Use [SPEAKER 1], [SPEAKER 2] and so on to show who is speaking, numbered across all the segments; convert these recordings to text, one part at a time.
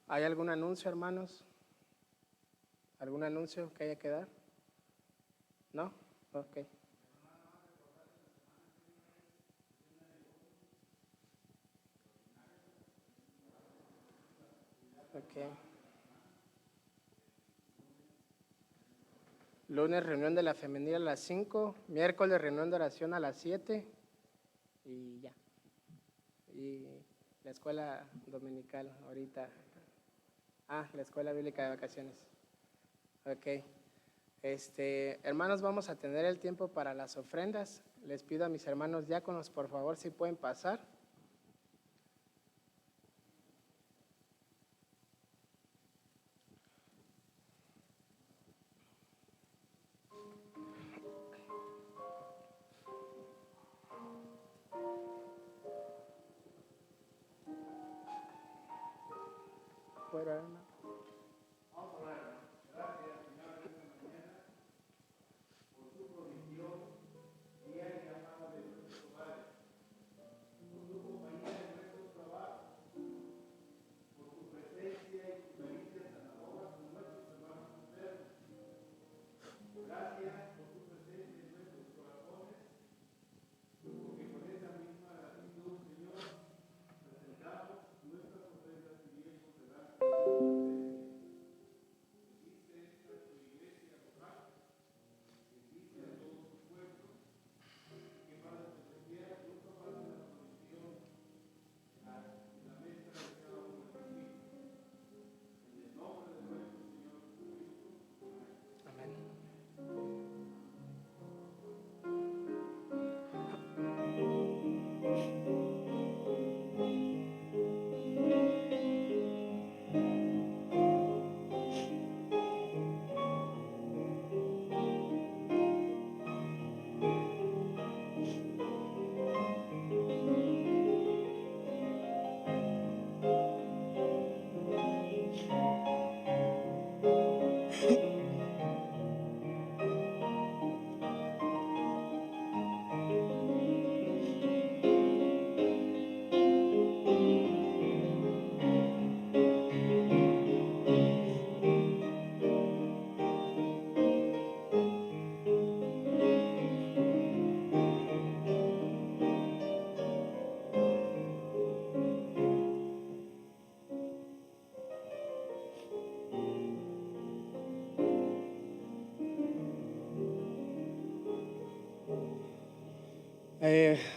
[SPEAKER 1] ¿Hay algún anuncio, hermanos? ¿Algún anuncio que haya que dar? ¿No? Ok. Ok. Lunes reunión de la femenil a las 5, miércoles reunión de oración a las 7 y ya. Y la escuela dominical ahorita. La escuela bíblica de vacaciones. Ok. Hermanos, vamos a tener el tiempo para las ofrendas. Les pido a mis hermanos diáconos, por favor, si pueden pasar. Fuera, hermano.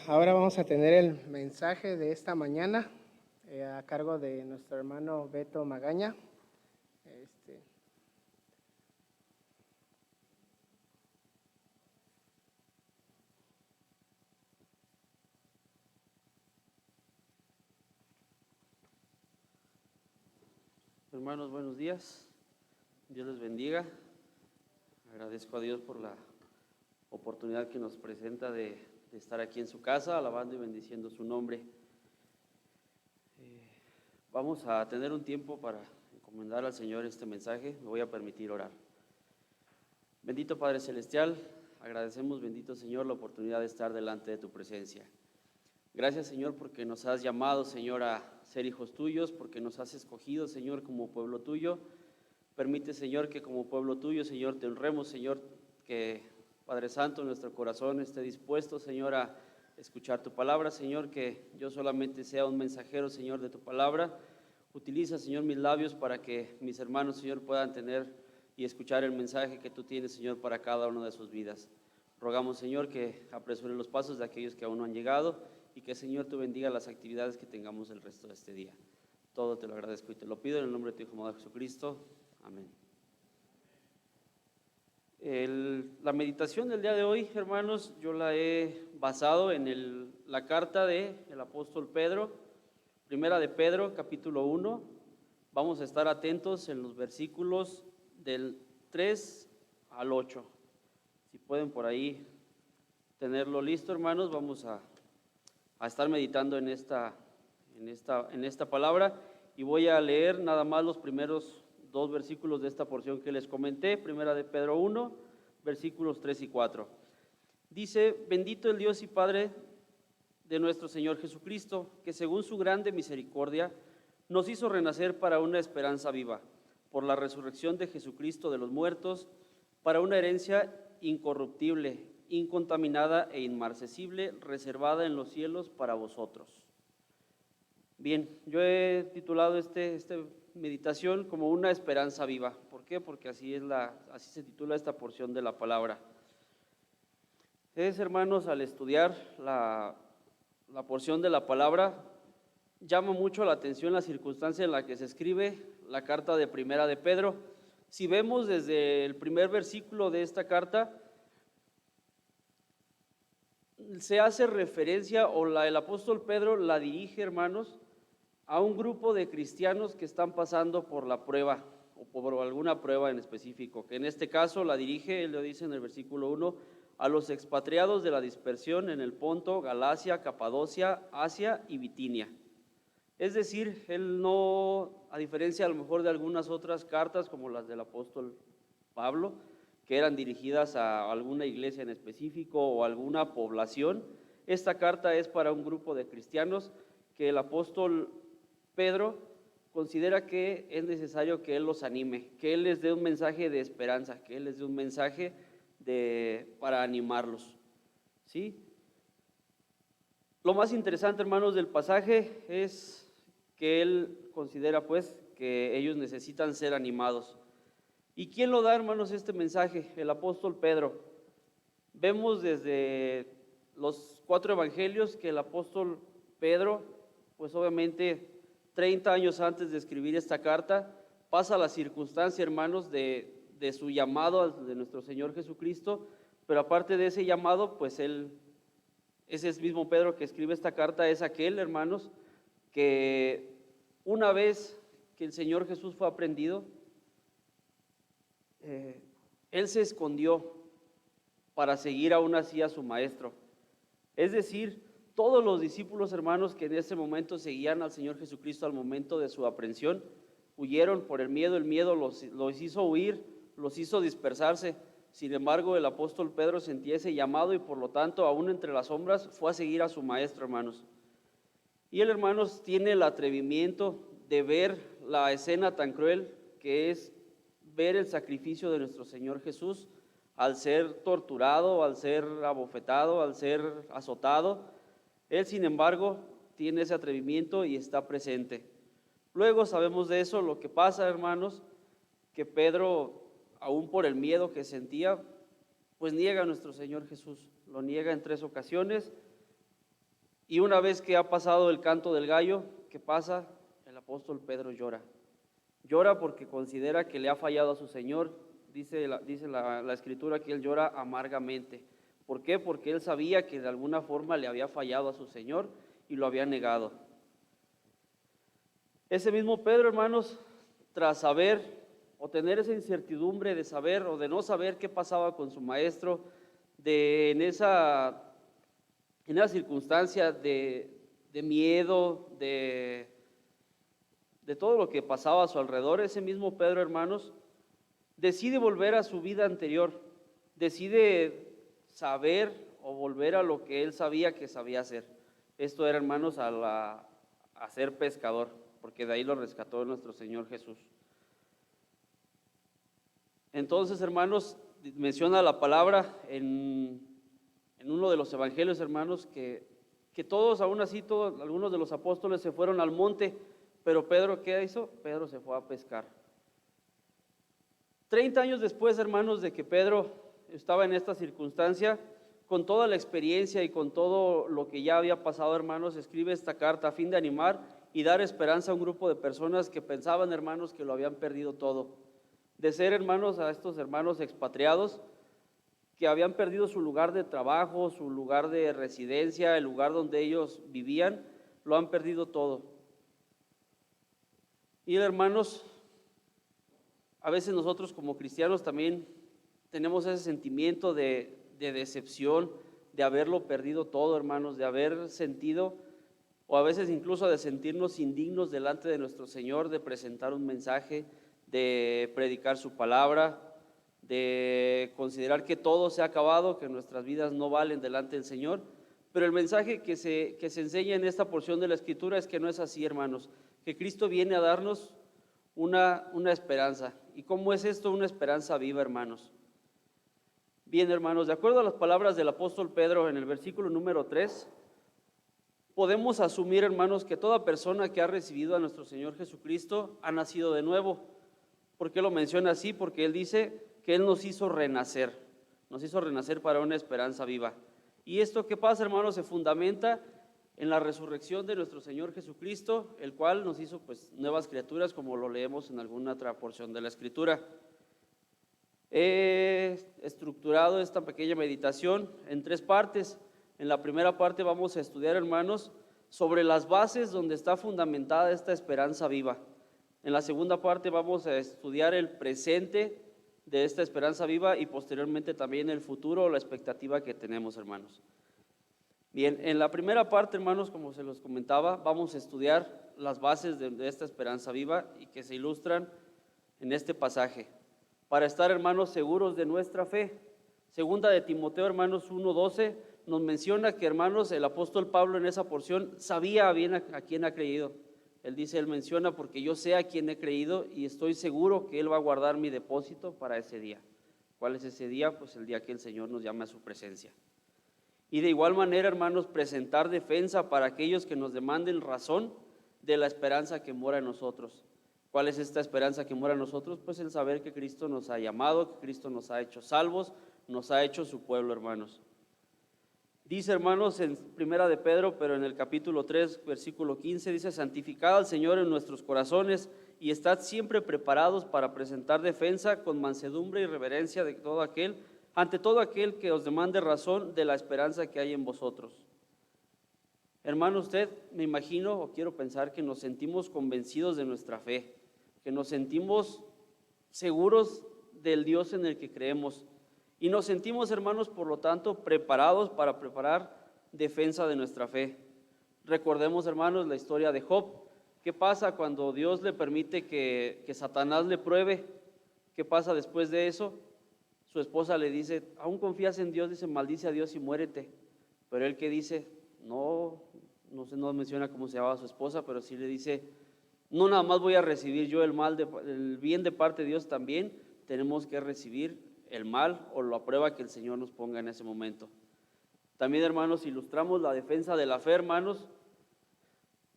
[SPEAKER 1] Ahora vamos a tener el mensaje de esta mañana a cargo de nuestro hermano Beto Magaña.
[SPEAKER 2] Hermanos, buenos días. Dios les bendiga. Agradezco a Dios por la oportunidad que nos presenta de estar aquí en su casa, alabando y bendiciendo su nombre. Vamos a tener un tiempo para encomendar al Señor este mensaje. Me voy a permitir orar. Bendito Padre Celestial, agradecemos, bendito Señor, la oportunidad de estar delante de tu presencia. Gracias, Señor, porque nos has llamado, Señor, a ser hijos tuyos, porque nos has escogido, Señor, como pueblo tuyo. Permite, Señor, que como pueblo tuyo, Señor, te honremos, Señor, que, Padre Santo, nuestro corazón esté dispuesto, Señor, a escuchar tu palabra, Señor, que yo solamente sea un mensajero, Señor, de tu palabra. Utiliza, Señor, mis labios para que mis hermanos, Señor, puedan tener y escuchar el mensaje que tú tienes, Señor, para cada una de sus vidas. Rogamos, Señor, que apresure los pasos de aquellos que aún no han llegado y que, Señor, tú bendiga las actividades que tengamos el resto de este día. Todo te lo agradezco y te lo pido en el nombre de tu Hijo amado Jesucristo. Amén. La meditación del día de hoy, hermanos, yo la he basado en la carta del apóstol Pedro, primera de Pedro, capítulo 1. Vamos a estar atentos en los versículos del 3 al 8. Si pueden por ahí tenerlo listo, hermanos, vamos a estar meditando en esta palabra, y voy a leer nada más los primeros 2 versículos de esta porción que les comenté, primera de Pedro 1, versículos 3 y 4. Dice: bendito el Dios y Padre de nuestro Señor Jesucristo, que según su grande misericordia nos hizo renacer para una esperanza viva, por la resurrección de Jesucristo de los muertos, para una herencia incorruptible, incontaminada e inmarcesible, reservada en los cielos para vosotros. Bien, yo he titulado esta meditación como una esperanza viva. ¿Por qué? Porque así se titula esta porción de la palabra. Hermanos, al estudiar la porción de la palabra, llama mucho la atención la circunstancia en la que se escribe la carta de Primera de Pedro. Si vemos desde el primer versículo de esta carta, se hace referencia, el apóstol Pedro la dirige, hermanos, a un grupo de cristianos que están pasando por la prueba, o por alguna prueba en específico, que en este caso la dirige, él lo dice en el versículo 1, a los expatriados de la dispersión en el Ponto, Galacia, Capadocia, Asia y Bitinia. Es decir, él no, a diferencia a lo mejor de algunas otras cartas como las del apóstol Pablo, que eran dirigidas a alguna iglesia en específico o alguna población, esta carta es para un grupo de cristianos que el apóstol Pedro considera que es necesario que él los anime, que él les dé un mensaje de esperanza, que él les dé un mensaje para animarlos, ¿sí? Lo más interesante, hermanos, del pasaje es que él considera pues que ellos necesitan ser animados. ¿Y quién lo da, hermanos, este mensaje? El apóstol Pedro. Vemos desde los 4 evangelios que el apóstol Pedro, pues obviamente 30 años antes de escribir esta carta, pasa la circunstancia, hermanos, de su llamado de nuestro Señor Jesucristo, pero aparte de ese llamado, pues ese mismo Pedro que escribe esta carta es aquel, hermanos, que una vez que el Señor Jesús fue aprendido, él se escondió para seguir aún así a su maestro. Es decir, todos los discípulos, hermanos, que en ese momento seguían al Señor Jesucristo al momento de su aprehensión, huyeron por el miedo los hizo huir, los hizo dispersarse. Sin embargo, el apóstol Pedro sentía ese llamado y por lo tanto, aún entre las sombras, fue a seguir a su maestro, hermanos. Y él, hermanos, tiene el atrevimiento de ver la escena tan cruel que es ver el sacrificio de nuestro Señor Jesús al ser torturado, al ser abofetado, al ser azotado. Él, sin embargo, tiene ese atrevimiento y está presente. Luego sabemos de eso, lo que pasa, hermanos, que Pedro, aún por el miedo que sentía, pues niega a nuestro Señor Jesús. Lo niega en 3 ocasiones. Y una vez que ha pasado el canto del gallo, ¿qué pasa? El apóstol Pedro llora. Llora porque considera que le ha fallado a su Señor. Dice la Escritura que él llora amargamente. ¿Por qué? Porque él sabía que de alguna forma le había fallado a su Señor y lo había negado. Ese mismo Pedro, hermanos, tras saber o tener esa incertidumbre de saber o de no saber qué pasaba con su maestro, en esa circunstancia de miedo, de todo lo que pasaba a su alrededor, ese mismo Pedro, hermanos, decide volver a su vida anterior, decide saber o volver a lo que él sabía que sabía hacer. Esto era, hermanos, a ser pescador, porque de ahí lo rescató nuestro Señor Jesús. Entonces, hermanos, menciona la palabra en uno de los evangelios, hermanos, que todos, aún así, algunos de los apóstoles se fueron al monte, pero Pedro, ¿qué hizo? Pedro se fue a pescar. 30 años después, hermanos, de que Pedro estaba en esta circunstancia, con toda la experiencia y con todo lo que ya había pasado, hermanos, escribe esta carta a fin de animar y dar esperanza a un grupo de personas que pensaban, hermanos, que lo habían perdido todo. De ser, hermanos, a estos hermanos expatriados que habían perdido su lugar de trabajo, su lugar de residencia, el lugar donde ellos vivían, lo han perdido todo. Y, hermanos, a veces nosotros como cristianos también tenemos ese sentimiento de decepción, de haberlo perdido todo, hermanos, de haber sentido, o a veces incluso de sentirnos indignos delante de nuestro Señor, de presentar un mensaje, de predicar su palabra, de considerar que todo se ha acabado, que nuestras vidas no valen delante del Señor. Pero el mensaje que se enseña en esta porción de la Escritura es que no es así, hermanos, que Cristo viene a darnos una esperanza. ¿Y cómo es esto? Una esperanza viva, hermanos. Bien, hermanos, de acuerdo a las palabras del apóstol Pedro en el versículo número 3, podemos asumir, hermanos, que toda persona que ha recibido a nuestro Señor Jesucristo ha nacido de nuevo. ¿Por qué lo menciona así? Porque Él dice que Él nos hizo renacer para una esperanza viva. Y esto que pasa, hermanos, se fundamenta en la resurrección de nuestro Señor Jesucristo, el cual nos hizo pues nuevas criaturas, como lo leemos en alguna otra porción de la Escritura. He estructurado esta pequeña meditación en 3 partes. En la primera parte vamos a estudiar, hermanos, sobre las bases donde está fundamentada esta esperanza viva. En la segunda parte vamos a estudiar el presente de esta esperanza viva y posteriormente también el futuro o la expectativa que tenemos, hermanos. Bien, en la primera parte, hermanos, como se los comentaba, vamos a estudiar las bases de esta esperanza viva y que se ilustran en este pasaje. Para estar, hermanos, seguros de nuestra fe. Segunda de Timoteo, hermanos, 1:12, nos menciona que, hermanos, el apóstol Pablo en esa porción sabía bien a quién ha creído. Él menciona, porque yo sé a quién he creído y estoy seguro que Él va a guardar mi depósito para ese día. ¿Cuál es ese día? Pues el día que el Señor nos llame a su presencia. Y de igual manera, hermanos, presentar defensa para aquellos que nos demanden razón de la esperanza que mora en nosotros. ¿Cuál es esta esperanza que mora en nosotros? Pues el saber que Cristo nos ha llamado, que Cristo nos ha hecho salvos, nos ha hecho su pueblo, hermanos. Dice, hermanos, en Primera de Pedro, pero en el capítulo 3, versículo 15, dice: santificad al Señor en nuestros corazones y estad siempre preparados para presentar defensa con mansedumbre y reverencia ante todo aquel que os demande razón de la esperanza que hay en vosotros. Hermano, usted, me imagino o quiero pensar que nos sentimos convencidos de nuestra fe, que nos sentimos seguros del Dios en el que creemos. Y nos sentimos, hermanos, por lo tanto, preparados para preparar defensa de nuestra fe. Recordemos, hermanos, la historia de Job. ¿Qué pasa cuando Dios le permite que Satanás le pruebe? ¿Qué pasa después de eso? Su esposa le dice: ¿aún confías en Dios? Dice: maldice a Dios y muérete. Pero él, ¿qué dice? No menciona cómo se llamaba su esposa, pero sí le dice: no nada más voy a recibir yo el bien de parte de Dios, también tenemos que recibir el mal o la prueba que el Señor nos ponga en ese momento. También, hermanos, ilustramos la defensa de la fe, hermanos.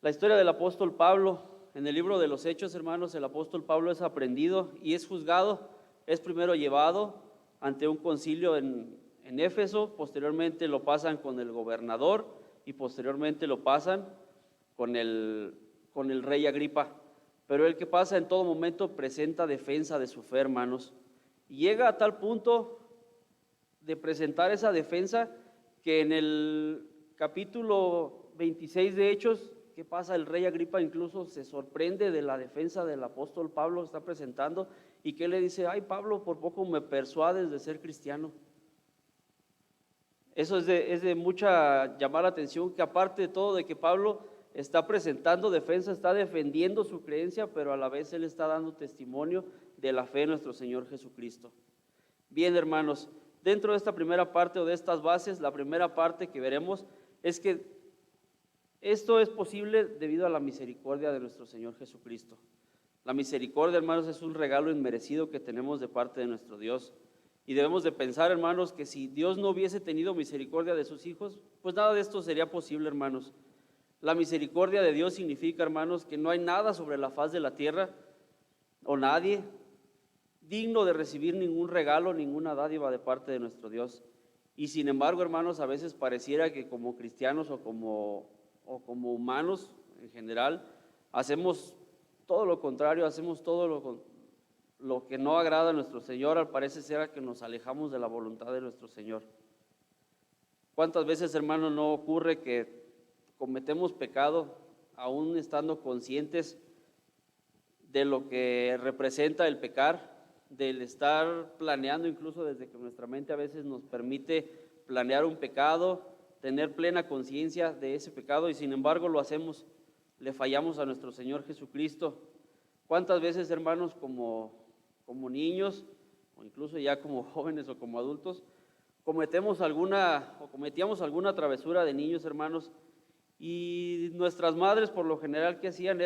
[SPEAKER 2] La historia del apóstol Pablo, en el libro de los Hechos, hermanos, el apóstol Pablo es aprehendido y es juzgado. Es primero llevado ante un concilio en Éfeso, posteriormente lo pasan con el gobernador y posteriormente lo pasan con el rey Agripa. Pero el que pasa en todo momento presenta defensa de su fe, hermanos. Y llega a tal punto de presentar esa defensa que en el capítulo 26 de Hechos, ¿qué pasa? El rey Agripa incluso se sorprende de la defensa del apóstol Pablo, está presentando, y que le dice: ay, Pablo, por poco me persuades de ser cristiano. Eso es de mucha llamar la atención, que aparte de todo de que Pablo está presentando defensa, está defendiendo su creencia, pero a la vez él está dando testimonio de la fe en nuestro Señor Jesucristo. Bien, hermanos, dentro de esta primera parte o de estas bases, la primera parte que veremos es que esto es posible debido a la misericordia de nuestro Señor Jesucristo. La misericordia, hermanos, es un regalo inmerecido que tenemos de parte de nuestro Dios. Y debemos de pensar, hermanos, que si Dios no hubiese tenido misericordia de sus hijos, pues nada de esto sería posible, hermanos. La misericordia de Dios significa, hermanos, que no hay nada sobre la faz de la tierra o nadie digno de recibir ningún regalo, ninguna dádiva de parte de nuestro Dios. Y sin embargo, hermanos, a veces pareciera que como cristianos o como humanos en general, hacemos todo lo contrario, hacemos todo lo que no agrada a nuestro Señor. Al parecer será que nos alejamos de la voluntad de nuestro Señor. ¿Cuántas veces, hermanos, no ocurre que cometemos pecado aún estando conscientes de lo que representa el pecar, del estar planeando, incluso desde que nuestra mente a veces nos permite planear un pecado, tener plena conciencia de ese pecado, y sin embargo lo hacemos, le fallamos a nuestro Señor Jesucristo? ¿Cuántas veces, hermanos, como niños o incluso ya como jóvenes o como adultos, cometíamos alguna travesura de niños, hermanos, y nuestras madres por lo general que hacían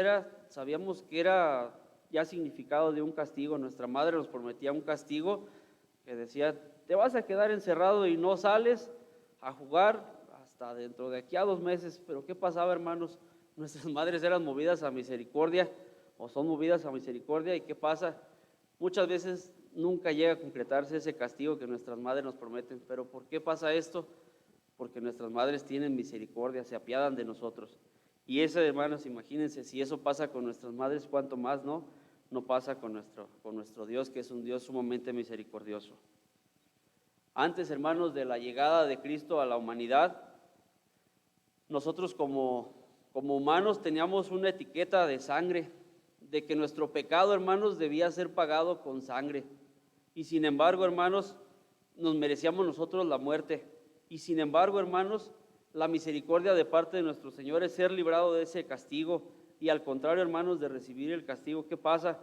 [SPEAKER 2] sabíamos que era ya significado de un castigo. Nuestra madre nos prometía un castigo que decía, te vas a quedar encerrado y no sales a jugar hasta dentro de aquí a 2 meses. Pero ¿qué pasaba, hermanos? Nuestras madres eran movidas a misericordia, o son movidas a misericordia, ¿y qué pasa? Muchas veces nunca llega a concretarse ese castigo que nuestras madres nos prometen. ¿Pero por qué pasa esto? Porque nuestras madres tienen misericordia, se apiadan de nosotros. Y eso, hermanos, imagínense, si eso pasa con nuestras madres, ¿cuánto más no pasa con nuestro Dios, que es un Dios sumamente misericordioso? Antes, hermanos, de la llegada de Cristo a la humanidad, nosotros como humanos teníamos una etiqueta de sangre, de que nuestro pecado, hermanos, debía ser pagado con sangre. Y sin embargo, hermanos, nos merecíamos nosotros la muerte. Y sin embargo, hermanos, la misericordia de parte de nuestro Señor es ser librado de ese castigo. Y al contrario, hermanos, de recibir el castigo, ¿qué pasa?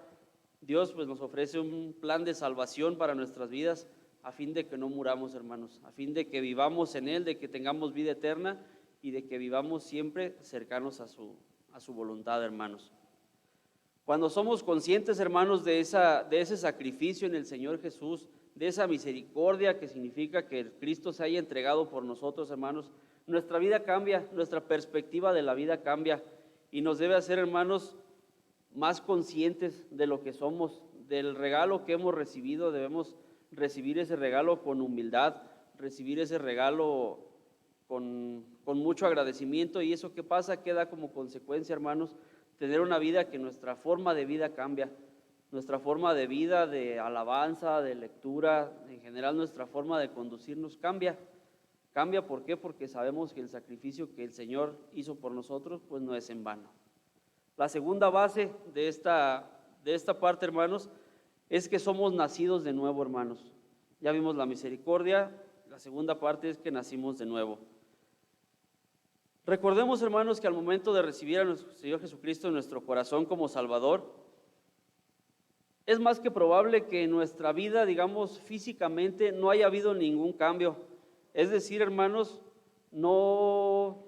[SPEAKER 2] Dios pues nos ofrece un plan de salvación para nuestras vidas, a fin de que no muramos, hermanos, a fin de que vivamos en Él, de que tengamos vida eterna y de que vivamos siempre cercanos a su voluntad, hermanos. Cuando somos conscientes, hermanos, de ese sacrificio en el Señor Jesús, de esa misericordia que significa que Cristo se haya entregado por nosotros, hermanos, nuestra vida cambia, nuestra perspectiva de la vida cambia y nos debe hacer, hermanos, más conscientes de lo que somos, del regalo que hemos recibido. Debemos recibir ese regalo con humildad, recibir ese regalo con mucho agradecimiento. ¿Y eso qué pasa? Queda como consecuencia, hermanos, tener una vida que nuestra forma de vida cambia, nuestra forma de vida, de alabanza, de lectura, en general nuestra forma de conducirnos cambia. Cambia, ¿por qué? Porque sabemos que el sacrificio que el Señor hizo por nosotros, pues no es en vano. La segunda base de esta parte, hermanos, es que somos nacidos de nuevo, hermanos. Ya vimos la misericordia, la segunda parte es que nacimos de nuevo. Recordemos, hermanos, que al momento de recibir a nuestro Señor Jesucristo en nuestro corazón como Salvador, es más que probable que en nuestra vida, digamos, físicamente no haya habido ningún cambio. Es decir, hermanos, no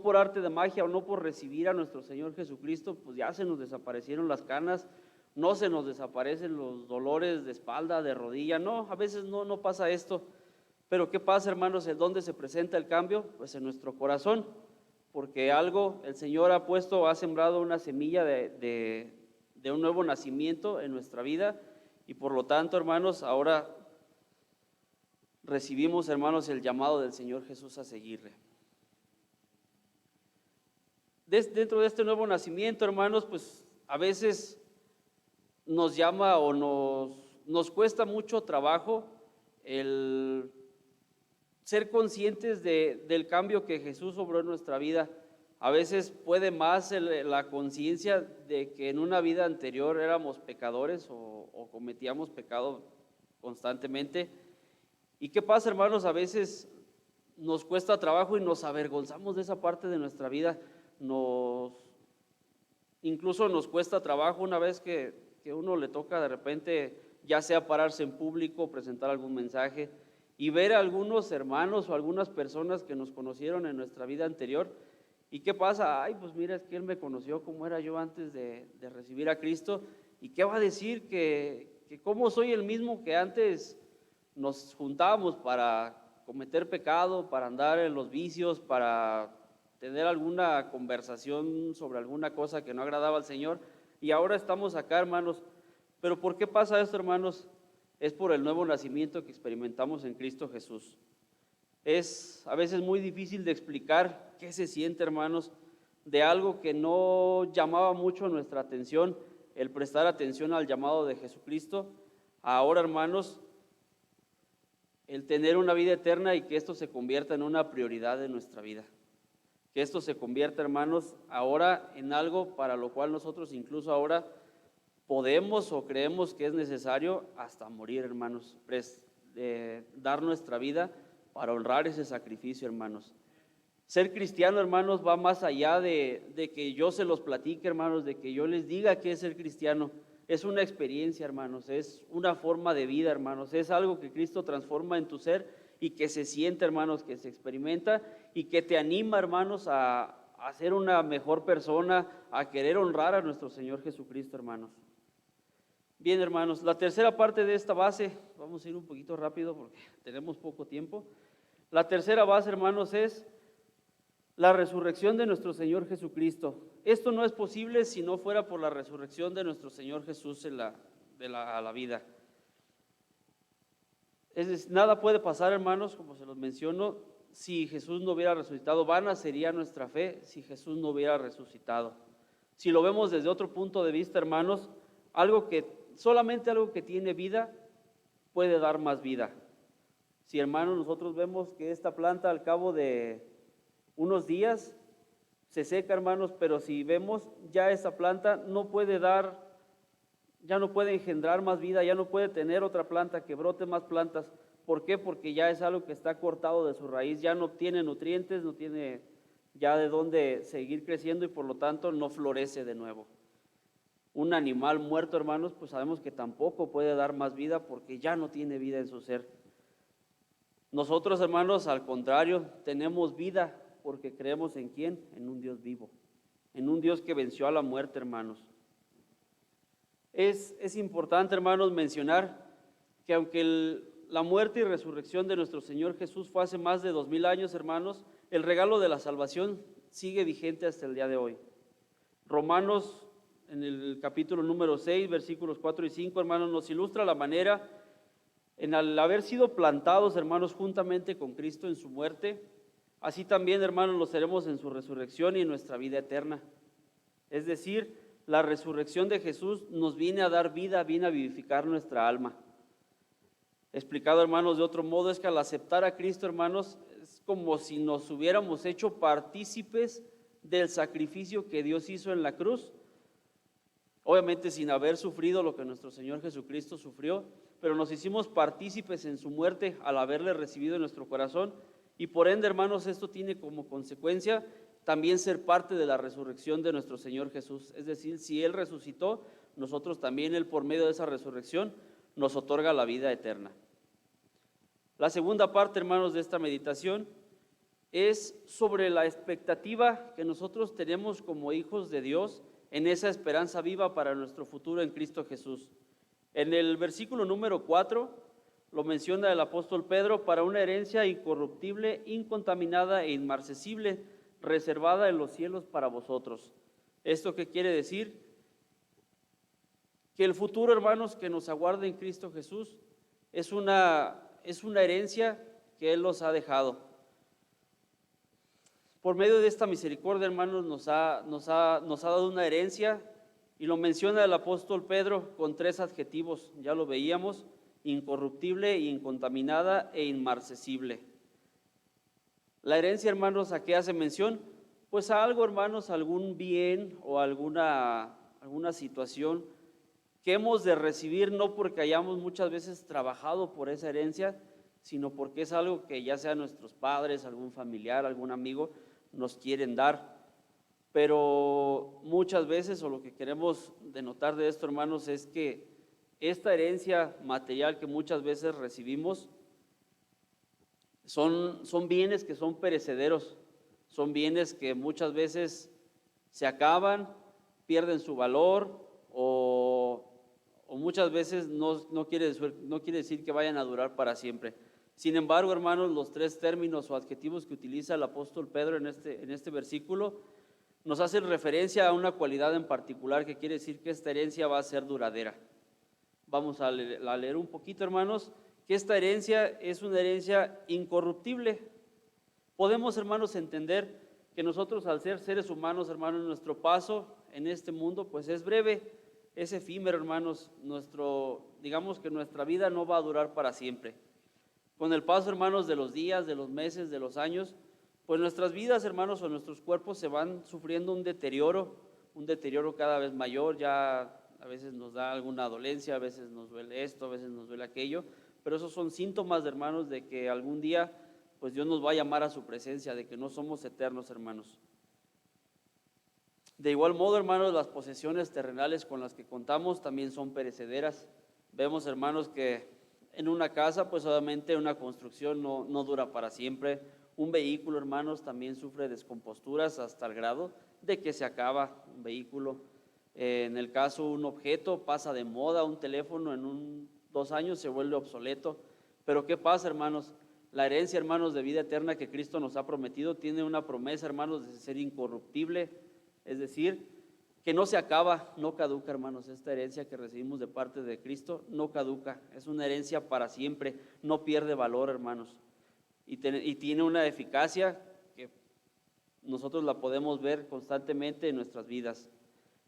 [SPEAKER 2] por arte de magia o no por recibir a nuestro Señor Jesucristo, pues ya se nos desaparecieron las canas, no se nos desaparecen los dolores de espalda, de rodilla, no, a veces no pasa esto. Pero ¿qué pasa, hermanos? ¿En dónde se presenta el cambio? Pues en nuestro corazón, porque el Señor ha sembrado una semilla de un nuevo nacimiento en nuestra vida, y por lo tanto, hermanos, ahora recibimos, hermanos, el llamado del Señor Jesús a seguirle. Dentro de este nuevo nacimiento, hermanos, pues a veces nos llama o nos cuesta mucho trabajo el ser conscientes del cambio que Jesús obró en nuestra vida. A veces puede más la conciencia de que en una vida anterior éramos pecadores o cometíamos pecado constantemente. ¿Y qué pasa, hermanos? A veces nos cuesta trabajo y nos avergonzamos de esa parte de nuestra vida. Incluso nos cuesta trabajo una vez que uno le toca de repente, ya sea pararse en público, presentar algún mensaje y ver a algunos hermanos o algunas personas que nos conocieron en nuestra vida anterior. ¿Y qué pasa? Ay, pues mira, es que él me conoció como era yo antes de recibir a Cristo. ¿Y qué va a decir? Que cómo soy el mismo que antes nos juntábamos para cometer pecado, para andar en los vicios, para tener alguna conversación sobre alguna cosa que no agradaba al Señor, y ahora estamos acá, hermanos. ¿Pero por qué pasa esto, hermanos? Es por el nuevo nacimiento que experimentamos en Cristo Jesús. Es a veces muy difícil de explicar qué se siente, hermanos, de algo que no llamaba mucho nuestra atención, el prestar atención al llamado de Jesucristo. Ahora, hermanos, el tener una vida eterna y que esto se convierta en una prioridad de nuestra vida. Que esto se convierta, hermanos, ahora en algo para lo cual nosotros incluso ahora podemos o creemos que es necesario hasta morir, hermanos, dar nuestra vida para honrar ese sacrificio, hermanos. Ser cristiano, hermanos, va más allá de que yo se los platique, hermanos, de que yo les diga qué es ser cristiano. Es una experiencia, hermanos, es una forma de vida, hermanos, es algo que Cristo transforma en tu ser y que se siente, hermanos, que se experimenta y que te anima, hermanos, a ser una mejor persona, a querer honrar a nuestro Señor Jesucristo, hermanos. Bien, hermanos, la tercera parte de esta base, vamos a ir un poquito rápido porque tenemos poco tiempo. La tercera base, hermanos, es la resurrección de nuestro Señor Jesucristo. Esto no es posible si no fuera por la resurrección de nuestro Señor Jesús a la vida. Nada puede pasar, hermanos, como se los menciono, si Jesús no hubiera resucitado. Vana sería nuestra fe si Jesús no hubiera resucitado. Si lo vemos desde otro punto de vista, hermanos, solamente algo que tiene vida puede dar más vida. Si, hermanos, nosotros vemos que esta planta al cabo de unos días se seca, hermanos, pero si vemos ya esta planta ya no puede engendrar más vida, ya no puede tener otra planta que brote más plantas. ¿Por qué? Porque ya es algo que está cortado de su raíz, ya no tiene nutrientes, no tiene ya de dónde seguir creciendo y por lo tanto no florece de nuevo. Un animal muerto, hermanos, pues sabemos que tampoco puede dar más vida porque ya no tiene vida en su ser. Nosotros, hermanos, al contrario, tenemos vida porque creemos ¿en quién? En un Dios vivo, en un Dios que venció a la muerte, hermanos. Es importante, hermanos, mencionar que aunque la muerte y resurrección de nuestro Señor Jesús fue hace más de 2000 años, hermanos, el regalo de la salvación sigue vigente hasta el día de hoy. Romanos, en el capítulo número 6, versículos 4 y 5, hermanos, nos ilustra la manera en al haber sido plantados, hermanos, juntamente con Cristo en su muerte, así también, hermanos, lo seremos en su resurrección y en nuestra vida eterna. Es decir, la resurrección de Jesús nos viene a dar vida, viene a vivificar nuestra alma. Explicado, hermanos, de otro modo, es que al aceptar a Cristo, hermanos, es como si nos hubiéramos hecho partícipes del sacrificio que Dios hizo en la cruz. Obviamente sin haber sufrido lo que nuestro Señor Jesucristo sufrió, pero nos hicimos partícipes en su muerte al haberle recibido en nuestro corazón. Y por ende, hermanos, esto tiene como consecuencia también ser parte de la resurrección de nuestro Señor Jesús. Es decir, si Él resucitó, nosotros también, Él por medio de esa resurrección, nos otorga la vida eterna. La segunda parte, hermanos, de esta meditación es sobre la expectativa que nosotros tenemos como hijos de Dios en esa esperanza viva para nuestro futuro en Cristo Jesús. En el versículo número 4 lo menciona el apóstol Pedro: para una herencia incorruptible, incontaminada e inmarcesible, reservada en los cielos para vosotros. ¿Esto qué quiere decir? Que el futuro, hermanos, que nos aguarda en Cristo Jesús es una herencia que Él nos ha dejado. Por medio de esta misericordia, hermanos, nos ha dado una herencia, y lo menciona el apóstol Pedro con 3 adjetivos, ya lo veíamos: incorruptible, incontaminada e inmarcesible. La herencia, hermanos, ¿a qué hace mención? Pues a algo, hermanos, algún bien o alguna situación que hemos de recibir, no porque hayamos muchas veces trabajado por esa herencia, sino porque es algo que ya sea nuestros padres, algún familiar, algún amigo nos quieren dar. Pero muchas veces, o lo que queremos denotar de esto, hermanos, es que esta herencia material que muchas veces recibimos son bienes que son perecederos, son bienes que muchas veces se acaban, pierden su valor, o muchas veces no quiere decir que vayan a durar para siempre. Sin embargo, hermanos, los 3 términos o adjetivos que utiliza el apóstol Pedro en este versículo nos hacen referencia a una cualidad en particular que quiere decir que esta herencia va a ser duradera. Vamos a leer un poquito, hermanos, que esta herencia es una herencia incorruptible. Podemos, hermanos, entender que nosotros, al ser seres humanos, hermanos, nuestro paso en este mundo pues es breve, es efímero, hermanos. Digamos que nuestra vida no va a durar para siempre. Con el paso, hermanos, de los días, de los meses, de los años, pues nuestras vidas, hermanos, o nuestros cuerpos se van sufriendo un deterioro cada vez mayor. Ya a veces nos da alguna dolencia, a veces nos duele esto, a veces nos duele aquello, pero esos son síntomas, hermanos, de que algún día pues Dios nos va a llamar a su presencia, de que no somos eternos, hermanos. De igual modo, hermanos, las posesiones terrenales con las que contamos también son perecederas. Vemos, hermanos, que En una casa, pues obviamente una construcción no dura para siempre. Un vehículo, hermanos, también sufre descomposturas hasta el grado de que se acaba un vehículo. En el caso, un objeto pasa de moda, un teléfono en 2 años se vuelve obsoleto. Pero ¿qué pasa, hermanos? La herencia, hermanos, de vida eterna que Cristo nos ha prometido tiene una promesa, hermanos, de ser incorruptible, es decir, que no se acaba, no caduca, hermanos. Esta herencia que recibimos de parte de Cristo no caduca, es una herencia para siempre, no pierde valor, hermanos, y tiene una eficacia que nosotros la podemos ver constantemente en nuestras vidas.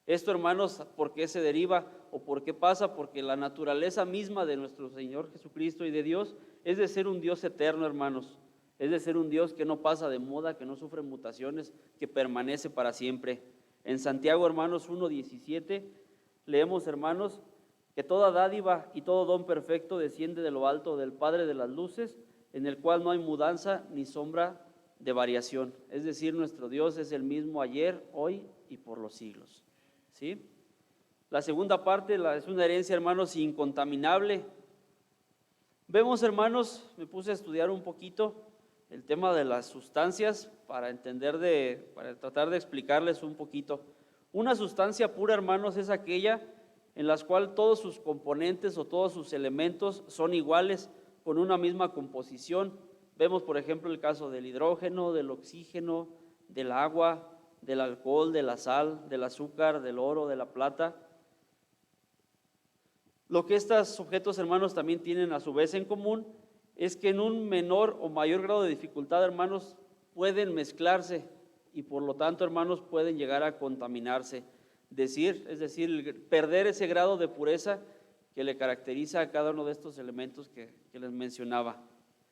[SPEAKER 2] Esto, hermanos, ¿por qué se deriva o por qué pasa? Porque la naturaleza misma de nuestro Señor Jesucristo y de Dios es de ser un Dios eterno, hermanos, es de ser un Dios que no pasa de moda, que no sufre mutaciones, que permanece para siempre. En Santiago, hermanos, 1:17, leemos, hermanos, que toda dádiva y todo don perfecto desciende de lo alto del Padre de las luces, en el cual no hay mudanza ni sombra de variación. Es decir, nuestro Dios es el mismo ayer, hoy y por los siglos. ¿Sí? La segunda parte es una herencia, hermanos, incontaminable. Vemos, hermanos, me puse a estudiar un poquito el tema de las sustancias para tratar de explicarles un poquito. Una sustancia pura, hermanos, es aquella en la cual todos sus componentes o todos sus elementos son iguales, con una misma composición. Vemos, por ejemplo, el caso del hidrógeno, del oxígeno, del agua, del alcohol, de la sal, del azúcar, del oro, de la plata. Lo que estos objetos, hermanos, también tienen a su vez en común es que en un menor o mayor grado de dificultad, hermanos, pueden mezclarse y por lo tanto, hermanos, pueden llegar a contaminarse. Es decir, perder ese grado de pureza que le caracteriza a cada uno de estos elementos que les mencionaba.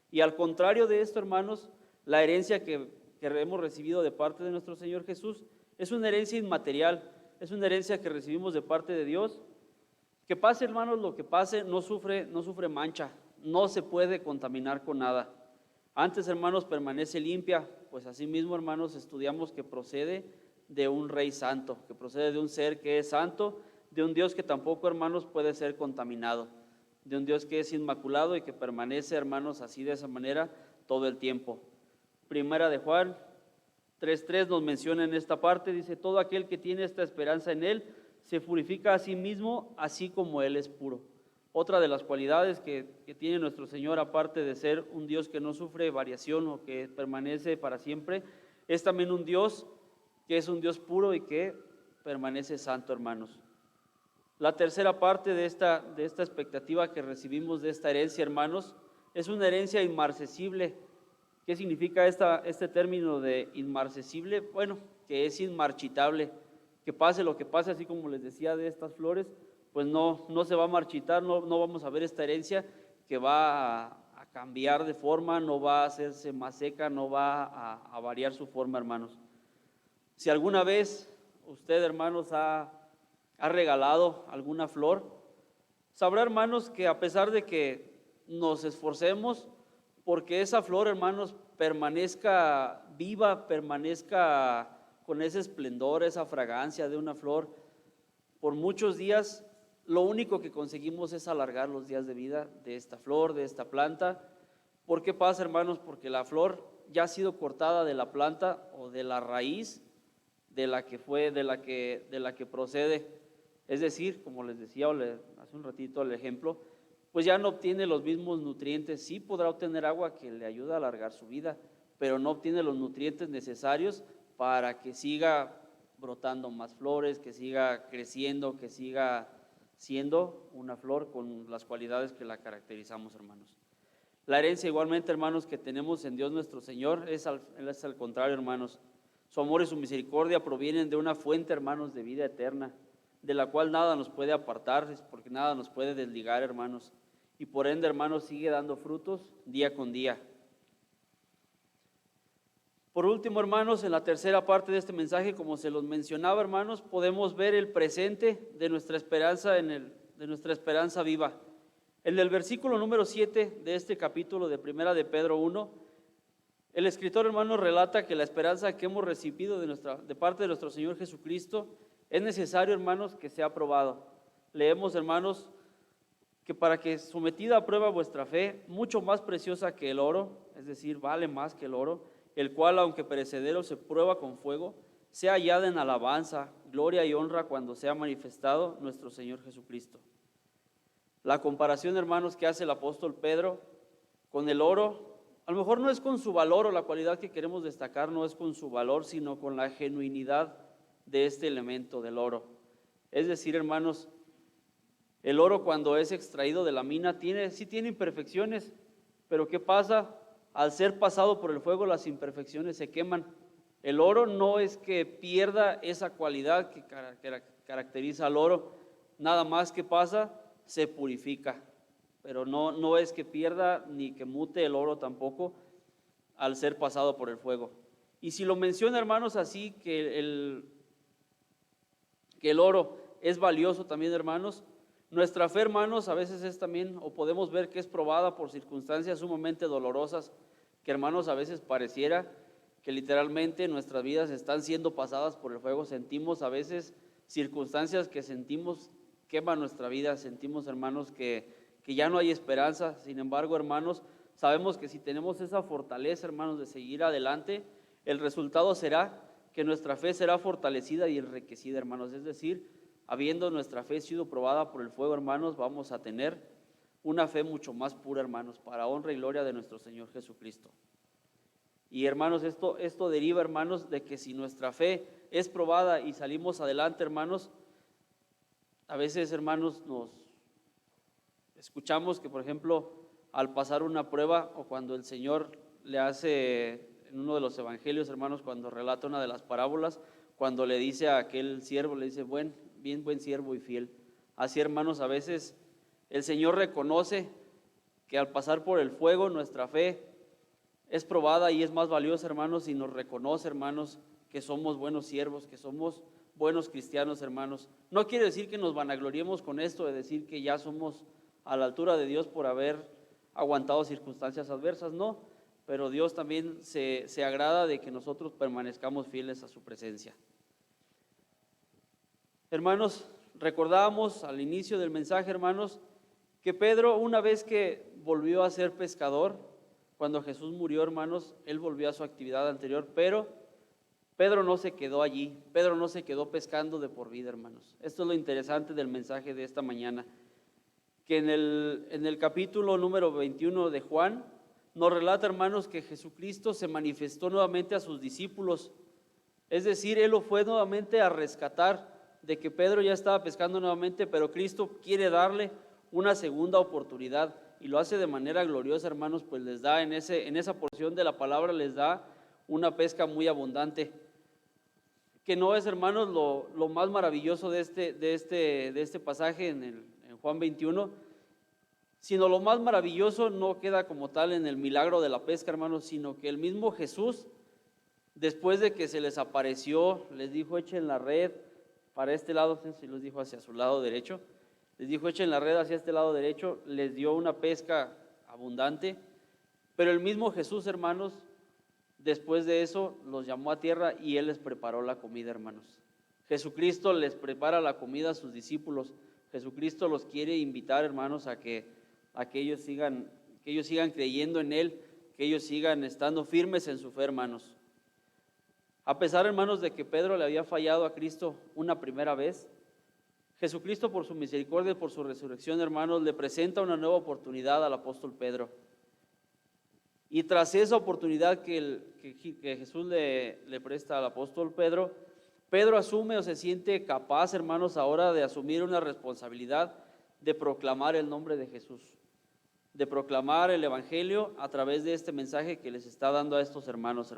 [SPEAKER 2] Y al contrario de esto, hermanos, la herencia que hemos recibido de parte de nuestro Señor Jesús es una herencia inmaterial, es una herencia que recibimos de parte de Dios. Que pase, hermanos, lo que pase, no sufre mancha, no se puede contaminar con nada. Antes, hermanos, permanece limpia, pues así mismo, hermanos, estudiamos que procede de un Rey Santo, que procede de un ser que es santo, de un Dios que tampoco, hermanos, puede ser contaminado, de un Dios que es inmaculado y que permanece, hermanos, así de esa manera todo el tiempo. Primera de Juan 3:3 nos menciona en esta parte, dice, todo aquel que tiene esta esperanza en Él se purifica a sí mismo, así como Él es puro. Otra de las cualidades que tiene nuestro Señor, aparte de ser un Dios que no sufre variación o que permanece para siempre, es también un Dios que es un Dios puro y que permanece santo, hermanos. La tercera parte de esta expectativa que recibimos de esta herencia, hermanos, es una herencia inmarcesible. ¿Qué significa este término de inmarcesible? Bueno, que es inmarchitable, que pase lo que pase, así como les decía de estas flores, pues no se va a marchitar, no vamos a ver esta herencia que va a cambiar de forma, no va a hacerse más seca, no va a variar su forma, hermanos. Si alguna vez usted, hermanos, ha regalado alguna flor, sabrá, hermanos, que a pesar de que nos esforcemos porque esa flor, hermanos, permanezca viva, permanezca con ese esplendor, esa fragancia de una flor, por muchos días, lo único que conseguimos es alargar los días de vida de esta flor, de esta planta. ¿Por qué pasa, hermanos? Porque la flor ya ha sido cortada de la planta o de la raíz de la que procede. Es decir, como les decía hace un ratito el ejemplo, pues ya no obtiene los mismos nutrientes. Sí podrá obtener agua que le ayuda a alargar su vida, pero no obtiene los nutrientes necesarios para que siga brotando más flores, que siga creciendo, que siga siendo una flor con las cualidades que la caracterizamos, hermanos. La herencia igualmente, hermanos, que tenemos en Dios nuestro Señor es al contrario, hermanos. Su amor y su misericordia provienen de una fuente, hermanos, de vida eterna, de la cual nada nos puede apartar, porque nada nos puede desligar, hermanos. Y por ende, hermanos, sigue dando frutos día con día. Por último, hermanos, en la tercera parte de este mensaje, como se los mencionaba, hermanos, podemos ver el presente de nuestra esperanza de nuestra esperanza viva. En el versículo número 7 de este capítulo de Primera de Pedro 1, el escritor, hermanos, relata que la esperanza que hemos recibido de parte de nuestro Señor Jesucristo es necesario, hermanos, que sea probado. Leemos, hermanos, que para que sometida a prueba vuestra fe, mucho más preciosa que el oro, es decir, vale más que el oro, el cual, aunque perecedero, se prueba con fuego, sea hallada en alabanza, gloria y honra cuando sea manifestado nuestro Señor Jesucristo. La comparación, hermanos, que hace el apóstol Pedro con el oro, a lo mejor no es con su valor, o la cualidad que queremos destacar no es con su valor, sino con la genuinidad de este elemento del oro. Es decir, hermanos, el oro cuando es extraído de la mina sí tiene imperfecciones, pero ¿qué pasa? Al ser pasado por el fuego, las imperfecciones se queman. El oro no es que pierda esa cualidad que caracteriza al oro, nada más que pasa, se purifica, pero no es que pierda ni que mute el oro tampoco al ser pasado por el fuego. Y si lo menciona, hermanos, así que el oro es valioso también, hermanos, nuestra fe, hermanos, a veces es también, o podemos ver que es probada por circunstancias sumamente dolorosas, que, hermanos, a veces pareciera que literalmente nuestras vidas están siendo pasadas por el fuego. Sentimos a veces circunstancias que sentimos queman nuestra vida, sentimos, hermanos, que ya no hay esperanza. Sin embargo, hermanos, sabemos que si tenemos esa fortaleza, hermanos, de seguir adelante, el resultado será que nuestra fe será fortalecida y enriquecida, hermanos. Es decir, habiendo nuestra fe sido probada por el fuego, hermanos, vamos a tener una fe mucho más pura, hermanos, para honra y gloria de nuestro Señor Jesucristo. Y, hermanos, esto deriva, hermanos, de que si nuestra fe es probada y salimos adelante, hermanos, a veces, hermanos, nos escuchamos que, por ejemplo, al pasar una prueba, o cuando el Señor le hace, en uno de los evangelios, hermanos, cuando relata una de las parábolas, cuando le dice a aquel siervo, le dice, buen siervo y fiel. Así, hermanos, a veces el Señor reconoce que al pasar por el fuego nuestra fe es probada y es más valiosa, hermanos, y nos reconoce, hermanos, que somos buenos siervos, que somos buenos cristianos, hermanos. No quiere decir que nos vanagloriemos con esto de decir que ya somos a la altura de Dios por haber aguantado circunstancias adversas, no, pero Dios también se agrada de que nosotros permanezcamos fieles a su presencia. Hermanos, recordábamos al inicio del mensaje, hermanos, que Pedro, una vez que volvió a ser pescador, cuando Jesús murió, hermanos, él volvió a su actividad anterior, pero Pedro no se quedó allí, Pedro no se quedó pescando de por vida, hermanos. Esto es lo interesante del mensaje de esta mañana, que en el capítulo número 21 de Juan, nos relata, hermanos, que Jesucristo se manifestó nuevamente a sus discípulos, es decir, Él lo fue nuevamente a rescatar, de que Pedro ya estaba pescando nuevamente, pero Cristo quiere darle una segunda oportunidad, y lo hace de manera gloriosa, hermanos, pues les da en esa porción de la palabra, les da una pesca muy abundante, que no es, hermanos, lo más maravilloso de este pasaje en Juan 21, sino lo más maravilloso no queda como tal en el milagro de la pesca, hermanos, sino que el mismo Jesús, después de que se les apareció, les dijo, echen la red para este lado, si los dijo hacia su lado derecho, les dijo, echen la red hacia este lado derecho, les dio una pesca abundante, pero el mismo Jesús, hermanos, después de eso los llamó a tierra y Él les preparó la comida, hermanos. Jesucristo les prepara la comida a sus discípulos. Jesucristo los quiere invitar, hermanos, a que ellos sigan creyendo en Él, que ellos sigan estando firmes en su fe, hermanos. A pesar, hermanos, de que Pedro le había fallado a Cristo una primera vez, Jesucristo, por su misericordia y por su resurrección, hermanos, le presenta una nueva oportunidad al apóstol Pedro. Y tras esa oportunidad que Jesús le presta al apóstol Pedro, Pedro asume o se siente capaz, hermanos, ahora de asumir una responsabilidad de proclamar el nombre de Jesús, de proclamar el evangelio a través de este mensaje que les está dando a estos hermanos.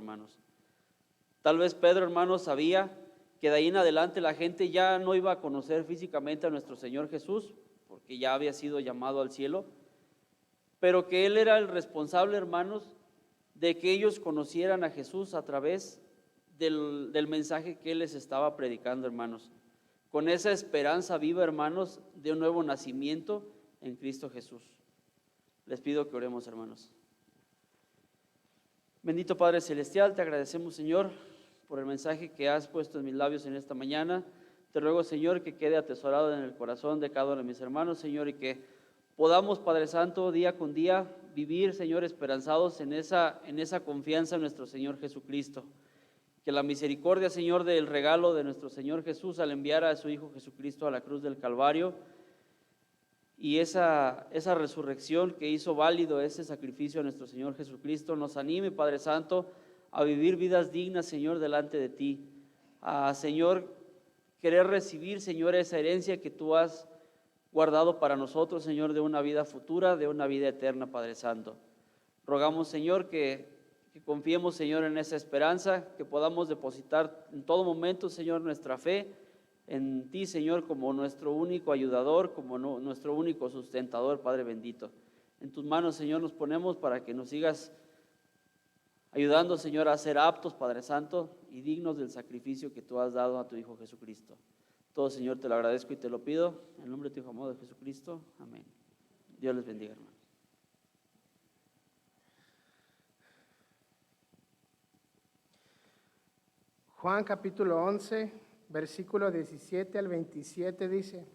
[SPEAKER 2] Tal vez Pedro, hermanos, sabía que de ahí en adelante la gente ya no iba a conocer físicamente a nuestro Señor Jesús, porque ya había sido llamado al cielo, pero que él era el responsable, hermanos, de que ellos conocieran a Jesús a través del mensaje que él les estaba predicando, hermanos, con esa esperanza viva, hermanos, de un nuevo nacimiento en Cristo Jesús. Les pido que oremos, hermanos. Bendito Padre Celestial, te agradecemos, Señor, por el mensaje que has puesto en mis labios en esta mañana. Te ruego, Señor, que quede atesorado en el corazón de cada uno de mis hermanos, Señor, y que podamos, Padre Santo, día con día vivir, Señor, esperanzados en esa confianza en nuestro Señor Jesucristo. Que la misericordia, Señor, del regalo de nuestro Señor Jesús al enviar a su Hijo Jesucristo a la cruz del Calvario y esa resurrección que hizo válido ese sacrificio a nuestro Señor Jesucristo nos anime, Padre Santo, a vivir vidas dignas, Señor, delante de ti. A, Señor, querer recibir, Señor, esa herencia que tú has guardado para nosotros, Señor, de una vida futura, de una vida eterna, Padre Santo. Rogamos, Señor, que confiemos, Señor, en esa esperanza, que podamos depositar en todo momento, Señor, nuestra fe en ti, Señor, como nuestro único ayudador, como nuestro único sustentador, Padre bendito. En tus manos, Señor, nos ponemos para que nos sigas ayudando, Señor, a ser aptos, Padre Santo, y dignos del sacrificio que tú has dado a tu Hijo Jesucristo. Todo, Señor, te lo agradezco y te lo pido. En el nombre de tu Hijo amado Jesucristo. Amén. Dios les bendiga, hermanos.
[SPEAKER 1] Juan capítulo 11, versículo 17 al 27 dice: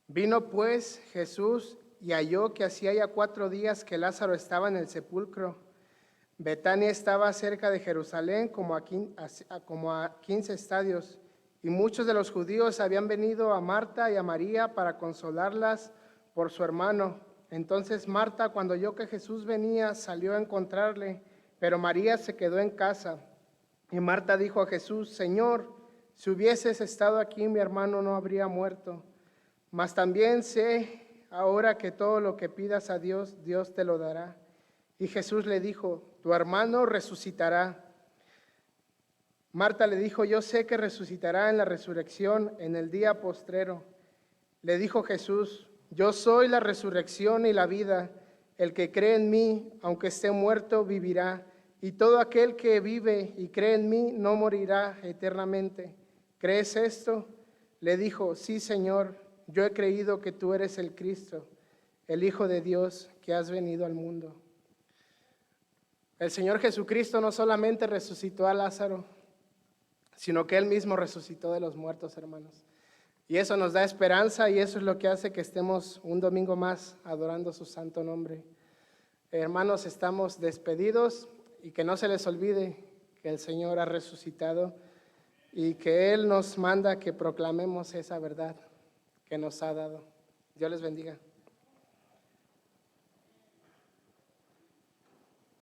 [SPEAKER 1] Vino pues Jesús y halló que hacía ya 4 días que Lázaro estaba en el sepulcro. Betania estaba cerca de Jerusalén como a 15 estadios, y muchos de los judíos habían venido a Marta y a María para consolarlas por su hermano. Entonces Marta, cuando oyó que Jesús venía, salió a encontrarle, pero María se quedó en casa. Y Marta dijo a Jesús: Señor, si hubieses estado aquí, mi hermano no habría muerto. Mas también sé ahora que todo lo que pidas a Dios, Dios te lo dará. Y Jesús le dijo: tu hermano resucitará. Marta le dijo: yo sé que resucitará en la resurrección en el día postrero. Le dijo Jesús: yo soy la resurrección y la vida. El que cree en mí, aunque esté muerto, vivirá. Y todo aquel que vive y cree en mí no morirá eternamente. ¿Crees esto? Le dijo: sí, Señor, yo he creído que tú eres el Cristo, el Hijo de Dios, que has venido al mundo. El Señor Jesucristo no solamente resucitó a Lázaro, sino que Él mismo resucitó de los muertos, hermanos. Y eso nos da esperanza y eso es lo que hace que estemos un domingo más adorando su santo nombre. Hermanos, estamos despedidos y que no se les olvide que el Señor ha resucitado y que Él nos manda que proclamemos esa verdad que nos ha dado. Dios les bendiga.